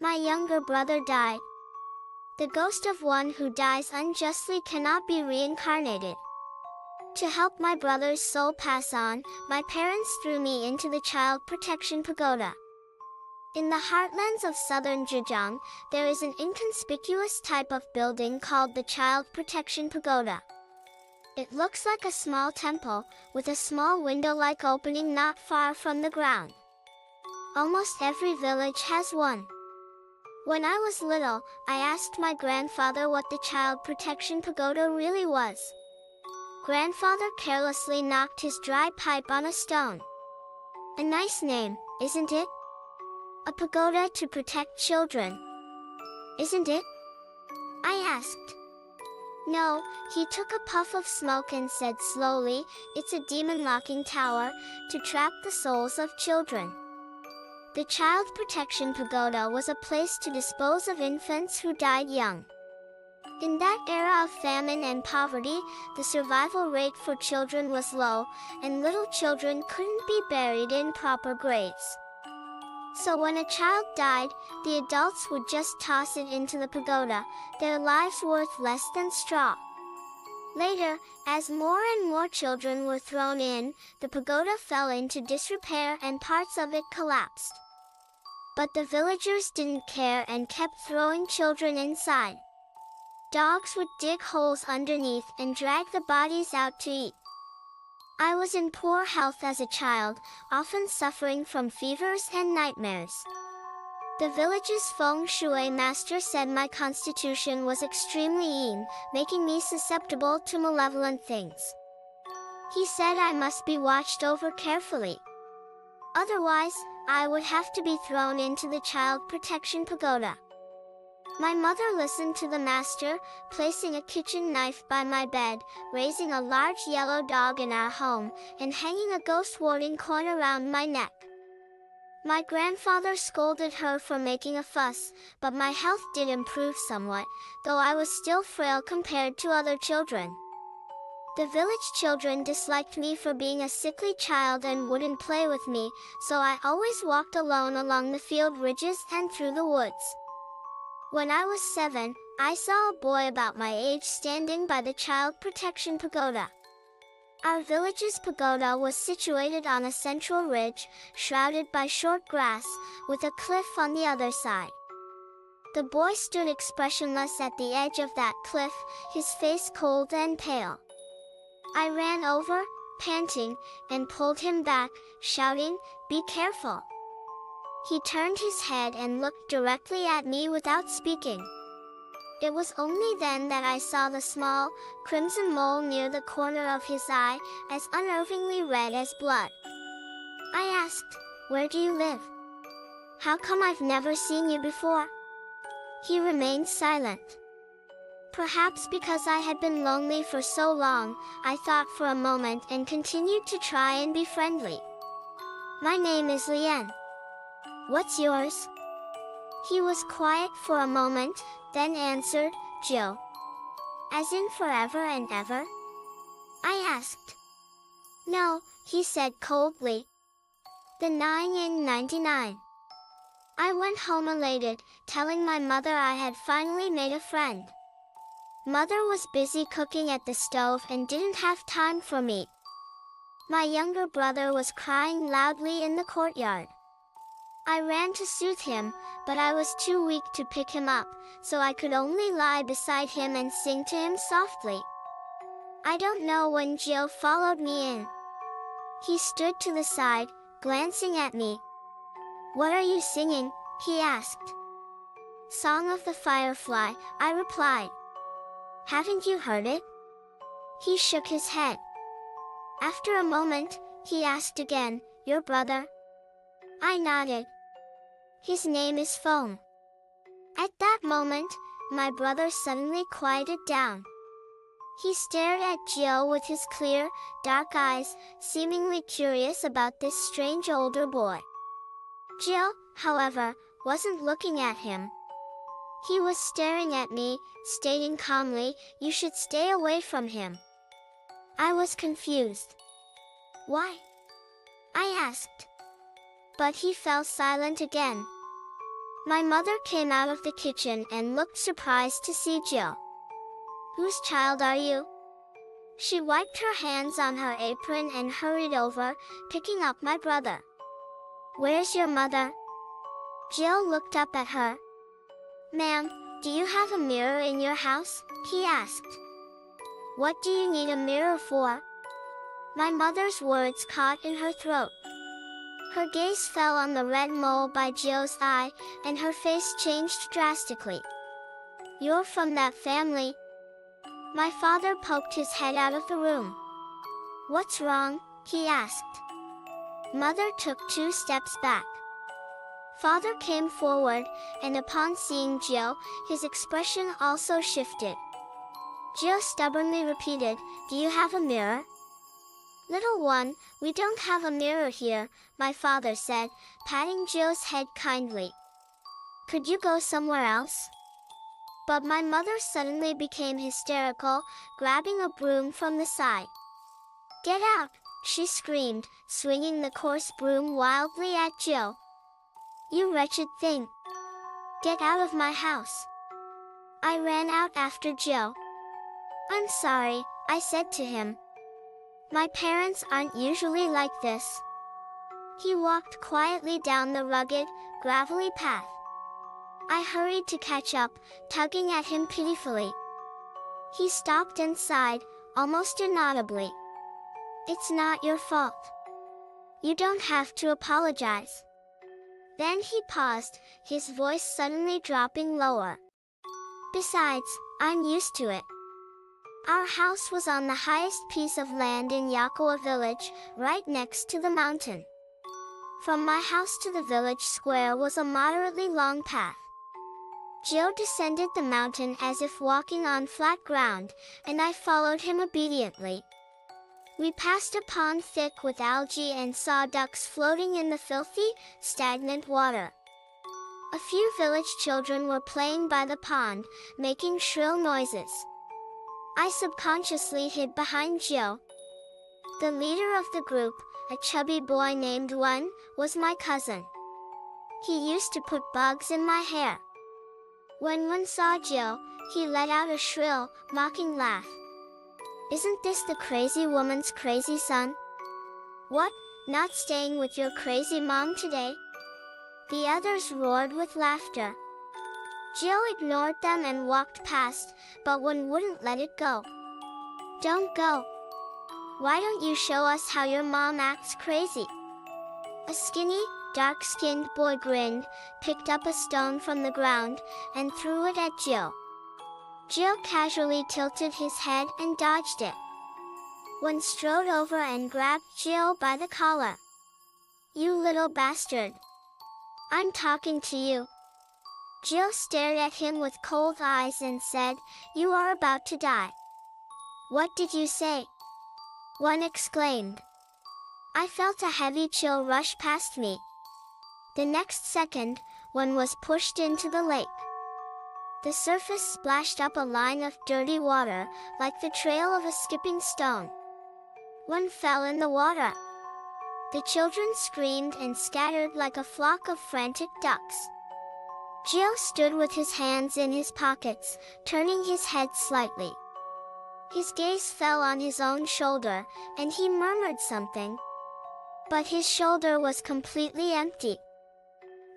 My younger brother died. The ghost of one who dies unjustly cannot be reincarnated. To help my brother's soul pass on, my parents threw me into the Child Protection Pagoda. In the heartlands of southern Zhejiang, there is an inconspicuous type of building called the Child Protection Pagoda. It looks like a small temple, with a small window-like opening not far from the ground. Almost every village has one. When I was little, I asked my grandfather what the Child Protection Pagoda really was. Grandfather carelessly knocked his dry pipe on a stone. A nice name, isn't it? A pagoda to protect children. Isn't it? I asked. No, he took a puff of smoke and said slowly, it's a demon-locking tower, to trap the souls of children. The Child Protection Pagoda was a place to dispose of infants who died young. In that era of famine and poverty, the survival rate for children was low, and little children couldn't be buried in proper graves. So when a child died, the adults would just toss it into the pagoda, their lives worth less than straw. Later, as more and more children were thrown in, the pagoda fell into disrepair and parts of it collapsed. But the villagers didn't care and kept throwing children inside. Dogs would dig holes underneath and drag the bodies out to eat. I was in poor health as a child, often suffering from fevers and nightmares. The village's feng shui master said my constitution was extremely yin, making me susceptible to malevolent things. He said I must be watched over carefully. Otherwise, I would have to be thrown into the Child Protection Pagoda. My mother listened to the master, placing a kitchen knife by my bed, raising a large yellow dog in our home, and hanging a ghost warding cord around my neck. My grandfather scolded her for making a fuss, but my health did improve somewhat, though I was still frail compared to other children. The village children disliked me for being a sickly child and wouldn't play with me, so I always walked alone along the field ridges and through the woods. When I was 7, I saw a boy about my age standing by the Child Protection Pagoda. Our village's pagoda was situated on a central ridge, shrouded by short grass, with a cliff on the other side. The boy stood expressionless at the edge of that cliff, his face cold and pale. I ran over, panting, and pulled him back, shouting, "Be careful!" He turned his head and looked directly at me without speaking. It was only then that I saw the small, crimson mole near the corner of his eye, as unnervingly red as blood. I asked, "Where do you live? How come I've never seen you before?" He remained silent. Perhaps because I had been lonely for so long, I thought for a moment and continued to try and be friendly. "My name is Lian. What's yours?" He was quiet for a moment, then answered, "Jill." "As in forever and ever?" I asked. "No," he said coldly. "The 9 in 99. I went home elated, telling my mother I had finally made a friend. Mother was busy cooking at the stove and didn't have time for me. My younger brother was crying loudly in the courtyard. I ran to soothe him, but I was too weak to pick him up, so I could only lie beside him and sing to him softly. I don't know when Jill followed me in. He stood to the side, glancing at me. "What are you singing?" he asked. "Song of the Firefly," I replied. "Haven't you heard it?" He shook his head. After a moment, he asked again, "Your brother?" I nodded. "His name is Feng." At that moment, my brother suddenly quieted down. He stared at Jill with his clear, dark eyes, seemingly curious about this strange older boy. Jill, however, wasn't looking at him. He was staring at me, stating calmly, "You should stay away from him." I was confused. "Why?" I asked. But he fell silent again. My mother came out of the kitchen and looked surprised to see Jill. "Whose child are you?" She wiped her hands on her apron and hurried over, picking up my brother. "Where's your mother?" Jill looked up at her. "Ma'am, do you have a mirror in your house?" he asked. "What do you need a mirror for?" My mother's words caught in her throat. Her gaze fell on the red mole by Jill's eye, and her face changed drastically. "You're from that family." My father poked his head out of the room. "What's wrong?" he asked. Mother took 2 steps back. Father came forward, and upon seeing Jill, his expression also shifted. Jill stubbornly repeated, "Do you have a mirror?" "Little one, we don't have a mirror here," my father said, patting Jill's head kindly. "Could you go somewhere else?" But my mother suddenly became hysterical, grabbing a broom from the side. "Get out!" she screamed, swinging the coarse broom wildly at Jill. "You wretched thing! Get out of my house!" I ran out after Jill. "I'm sorry," I said to him. "My parents aren't usually like this." He walked quietly down the rugged, gravelly path. I hurried to catch up, tugging at him pitifully. He stopped and sighed, almost inaudibly. "It's not your fault. You don't have to apologize." Then he paused, his voice suddenly dropping lower. "Besides, I'm used to it." Our house was on the highest piece of land in Yakowa village, right next to the mountain. From my house to the village square was a moderately long path. Jill descended the mountain as if walking on flat ground, and I followed him obediently. We passed a pond thick with algae and saw ducks floating in the filthy, stagnant water. A few village children were playing by the pond, making shrill noises. I subconsciously hid behind Jill. The leader of the group, a chubby boy named One, was my cousin. He used to put bugs in my hair. When One saw Jill, he let out a shrill, mocking laugh. "Isn't this the crazy woman's crazy son? What, not staying with your crazy mom today?" The others roared with laughter. Jill ignored them and walked past, but One wouldn't let it go. "Don't go. Why don't you show us how your mom acts crazy?" A skinny, dark-skinned boy grinned, picked up a stone from the ground, and threw it at Jill. Jill casually tilted his head and dodged it. One strode over and grabbed Jill by the collar. "You little bastard! I'm talking to you." Jill stared at him with cold eyes and said, "You are about to die." "What did you say?" One exclaimed. I felt a heavy chill rush past me. The next second, One was pushed into the lake. The surface splashed up a line of dirty water, like the trail of a skipping stone. One fell in the water. The children screamed and scattered like a flock of frantic ducks. Jill stood with his hands in his pockets, turning his head slightly. His gaze fell on his own shoulder, and he murmured something. But his shoulder was completely empty.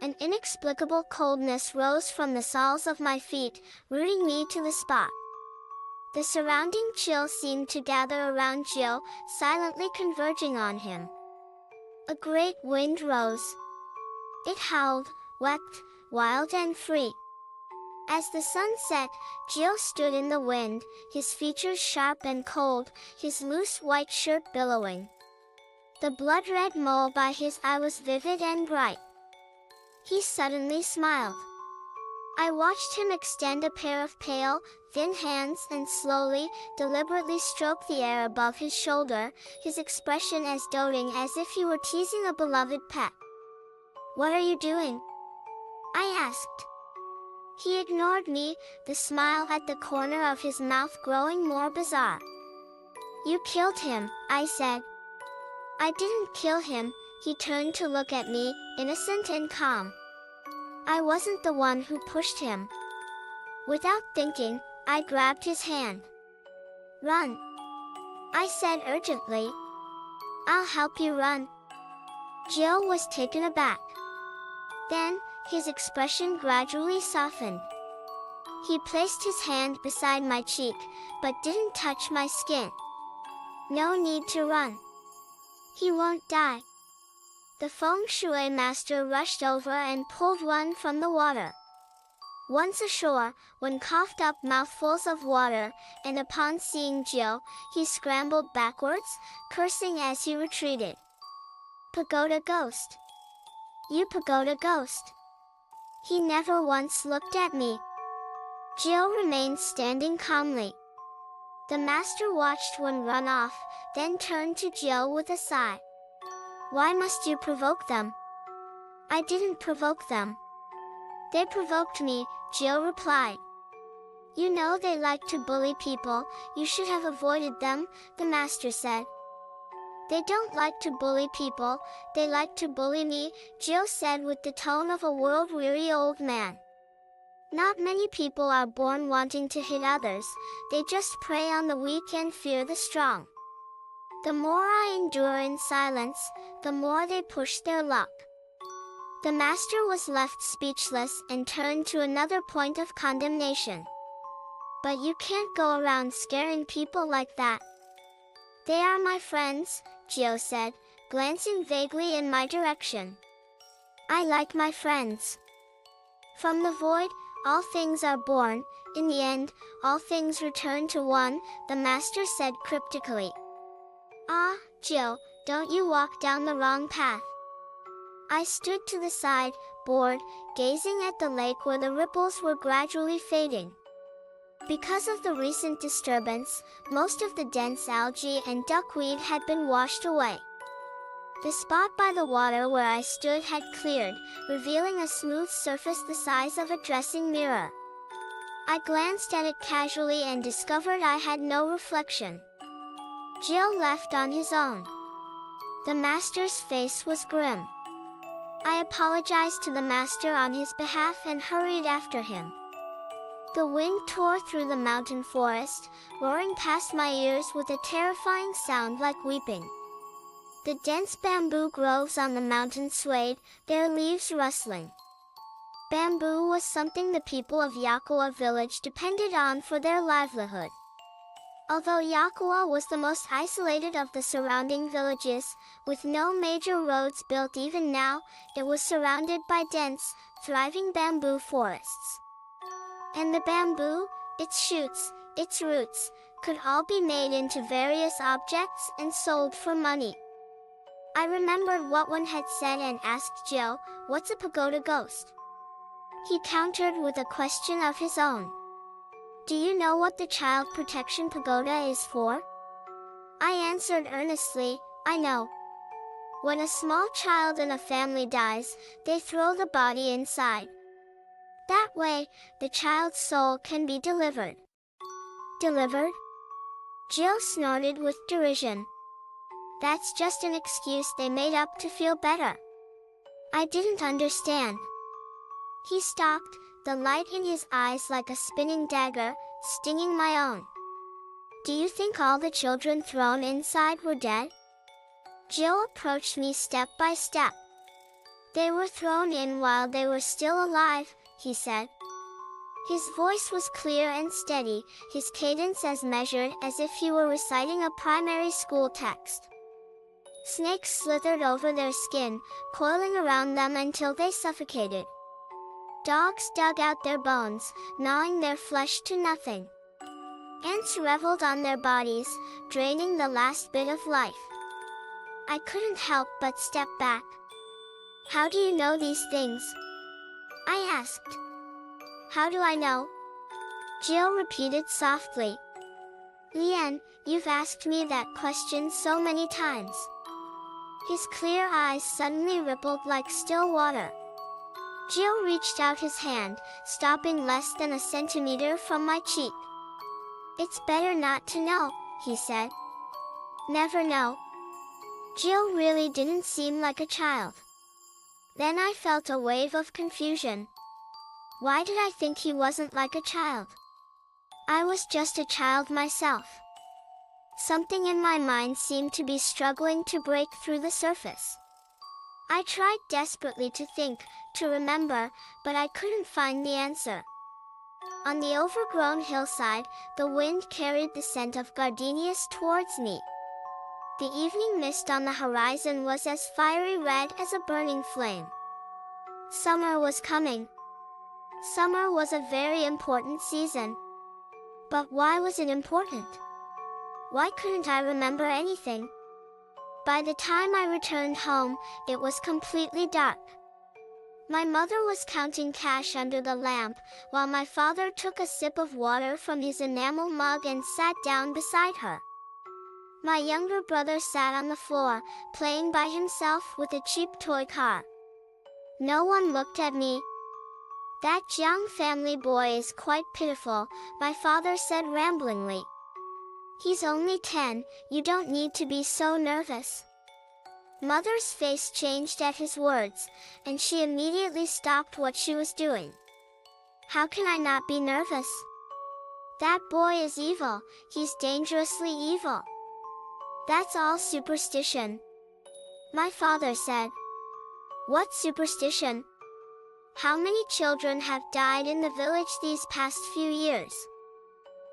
An inexplicable coldness rose from the soles of my feet, rooting me to the spot. The surrounding chill seemed to gather around Jill, silently converging on him. A great wind rose. It howled, wept, wild and free. As the sun set, Jill stood in the wind, his features sharp and cold, his loose white shirt billowing. The blood-red mole by his eye was vivid and bright. He suddenly smiled. I watched him extend a pair of pale, thin hands and slowly, deliberately stroke the air above his shoulder, his expression as doting as if he were teasing a beloved pet. "What are you doing?" I asked. He ignored me, the smile at the corner of his mouth growing more bizarre. "You killed him," I said. "I didn't kill him," he turned to look at me, innocent and calm. I wasn't the one who pushed him. Without thinking, I grabbed his hand. "Run," I said urgently. "I'll help you run." Joe was taken aback. Then, his expression gradually softened. He placed his hand beside my cheek, but didn't touch my skin. "No need to run. He won't die." The feng shui master rushed over and pulled one from the water. Once ashore, one coughed up mouthfuls of water, and upon seeing Joe, he scrambled backwards, cursing as he retreated. "Pagoda ghost. You pagoda ghost." He never once looked at me. Joe remained standing calmly. The master watched one run off, then turned to Joe with a sigh. "Why must you provoke them?" "I didn't provoke them. They provoked me," Joe replied. "You know they like to bully people, you should have avoided them," the master said. "They don't like to bully people, they like to bully me," Joe said with the tone of a world-weary old man. "Not many people are born wanting to hit others, they just prey on the weak and fear the strong. The more I endure in silence, the more they push their luck." The master was left speechless and turned to another point of condemnation. "But you can't go around scaring people like that." "They are my friends," Joe said, glancing vaguely in my direction. "I like my friends. From the void, all things are born, in the end, all things return to one," the master said cryptically. "Ah, Joe, don't you walk down the wrong path." I stood to the side, bored, gazing at the lake where the ripples were gradually fading. Because of the recent disturbance, most of the dense algae and duckweed had been washed away. The spot by the water where I stood had cleared, revealing a smooth surface the size of a dressing mirror. I glanced at it casually and discovered I had no reflection. Joe left on his own. The master's face was grim. I apologized to the master on his behalf and hurried after him. The wind tore through the mountain forest, roaring past my ears with a terrifying sound like weeping. The dense bamboo groves on the mountain swayed, their leaves rustling. Bamboo was something the people of Yakua village depended on for their livelihood. Although Yakua was the most isolated of the surrounding villages, with no major roads built even now, it was surrounded by dense, thriving bamboo forests. And the bamboo, its shoots, its roots, could all be made into various objects and sold for money. I remembered what one had said and asked Joe, "What's a pagoda ghost?" He countered with a question of his own. "Do you know what the Child Protection Pagoda is for?" I answered earnestly, "I know. When a small child in a family dies, they throw the body inside. That way, the child's soul can be delivered." "Delivered?" Joe snorted with derision. "That's just an excuse they made up to feel better." I didn't understand. He stopped, the light in his eyes like a spinning dagger, stinging my own. "Do you think all the children thrown inside were dead?" Joe approached me step by step. "They were thrown in while they were still alive," he said. His voice was clear and steady, his cadence as measured as if he were reciting a primary school text. "Snakes slithered over their skin, coiling around them until they suffocated. Dogs dug out their bones, gnawing their flesh to nothing. Ants reveled on their bodies, draining the last bit of life." I couldn't help but step back. "How do you know these things?" I asked. "How do I know?" Jill repeated softly. "Lian, you've asked me that question so many times." His clear eyes suddenly rippled like still water. Jill reached out his hand, stopping less than a centimeter from my cheek. "It's better not to know," he said. "Never know." Jill really didn't seem like a child. Then I felt a wave of confusion. Why did I think he wasn't like a child? I was just a child myself. Something in my mind seemed to be struggling to break through the surface. I tried desperately to think, to remember, but I couldn't find the answer. On the overgrown hillside, the wind carried the scent of gardenias towards me. The evening mist on the horizon was as fiery red as a burning flame. Summer was coming. Summer was a very important season. But why was it important? Why couldn't I remember anything? By the time I returned home, it was completely dark. My mother was counting cash under the lamp, while my father took a sip of water from his enamel mug and sat down beside her. My younger brother sat on the floor, playing by himself with a cheap toy car. No one looked at me. "That Jiang family boy is quite pitiful," my father said ramblingly. "He's only 10, you don't need to be so nervous." Mother's face changed at his words, and she immediately stopped what she was doing. "How can I not be nervous? That boy is evil, he's dangerously evil. That's all superstition," my father said. "What superstition? How many children have died in the village these past few years?"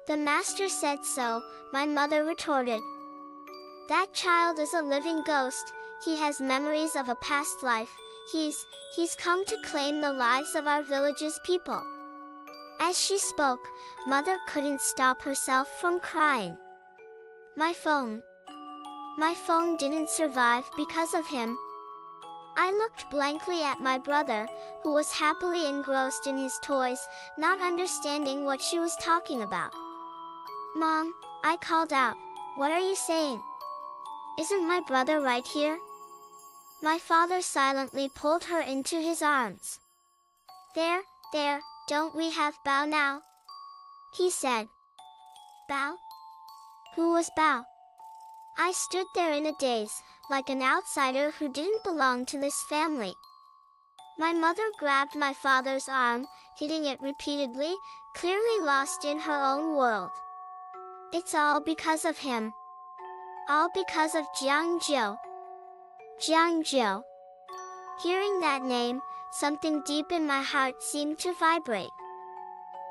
"The master said so," my mother retorted. "That child is a living ghost. He has memories of a past life. He's come to claim the lives of our village's people." As she spoke, Mother couldn't stop herself from crying. My phone didn't survive because of him. I looked blankly at my brother, who was happily engrossed in his toys, not understanding what she was talking about. "Mom," I called out, "what are you saying? Isn't my brother right here?" My father silently pulled her into his arms. There, don't we have Bao now?" he said. "Bao? Who was Bao?" I stood there in a daze, like an outsider who didn't belong to this family. My mother grabbed my father's arm, hitting it repeatedly, clearly lost in her own world. "It's all because of him. All because of Jiang Jiu." Jiang Jiu. Hearing that name, something deep in my heart seemed to vibrate.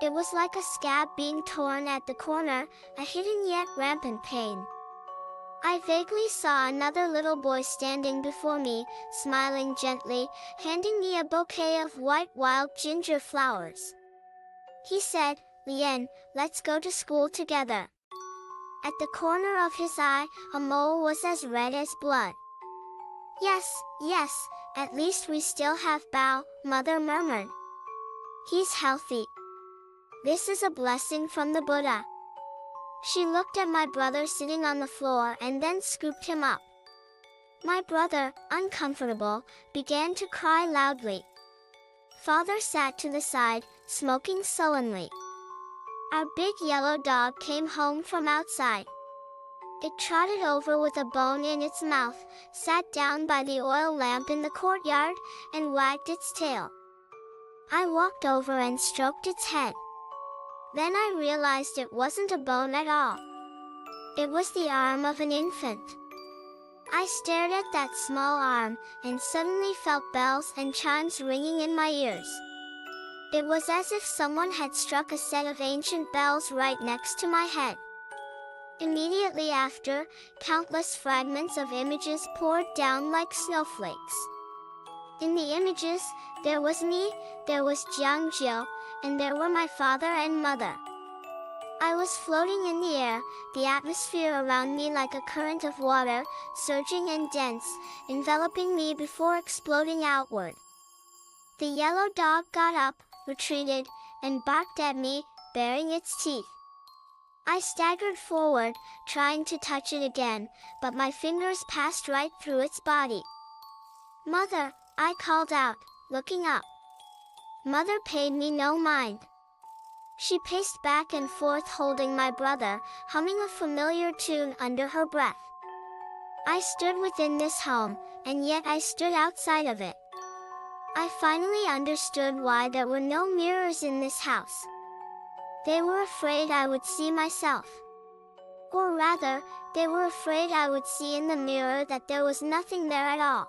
It was like a scab being torn at the corner, a hidden yet rampant pain. I vaguely saw another little boy standing before me, smiling gently, handing me a bouquet of white wild ginger flowers. He said, "Lien, let's go to school together." At the corner of his eye, a mole was as red as blood. Yes, at least we still have Bao," Mother murmured. "He's healthy. This is a blessing from the Buddha." She looked at my brother sitting on the floor and then scooped him up. My brother, uncomfortable, began to cry loudly. Father sat to the side, smoking sullenly. Our big yellow dog came home from outside. It trotted over with a bone in its mouth, sat down by the oil lamp in the courtyard, and wagged its tail. I walked over and stroked its head. Then I realized it wasn't a bone at all. It was the arm of an infant. I stared at that small arm, and suddenly felt bells and chimes ringing in my ears. It was as if someone had struck a set of ancient bells right next to my head. Immediately after, countless fragments of images poured down like snowflakes. In the images, there was me, there was Jiang Jiu, and there were my father and mother. I was floating in the air, the atmosphere around me like a current of water, surging and dense, enveloping me before exploding outward. The yellow dog got up, retreated, and barked at me, baring its teeth. I staggered forward, trying to touch it again, but my fingers passed right through its body. "Mother," I called out, looking up. Mother paid me no mind. She paced back and forth holding my brother, humming a familiar tune under her breath. I stood within this home, and yet I stood outside of it. I finally understood why there were no mirrors in this house. They were afraid I would see myself. Or rather, they were afraid I would see in the mirror that there was nothing there at all.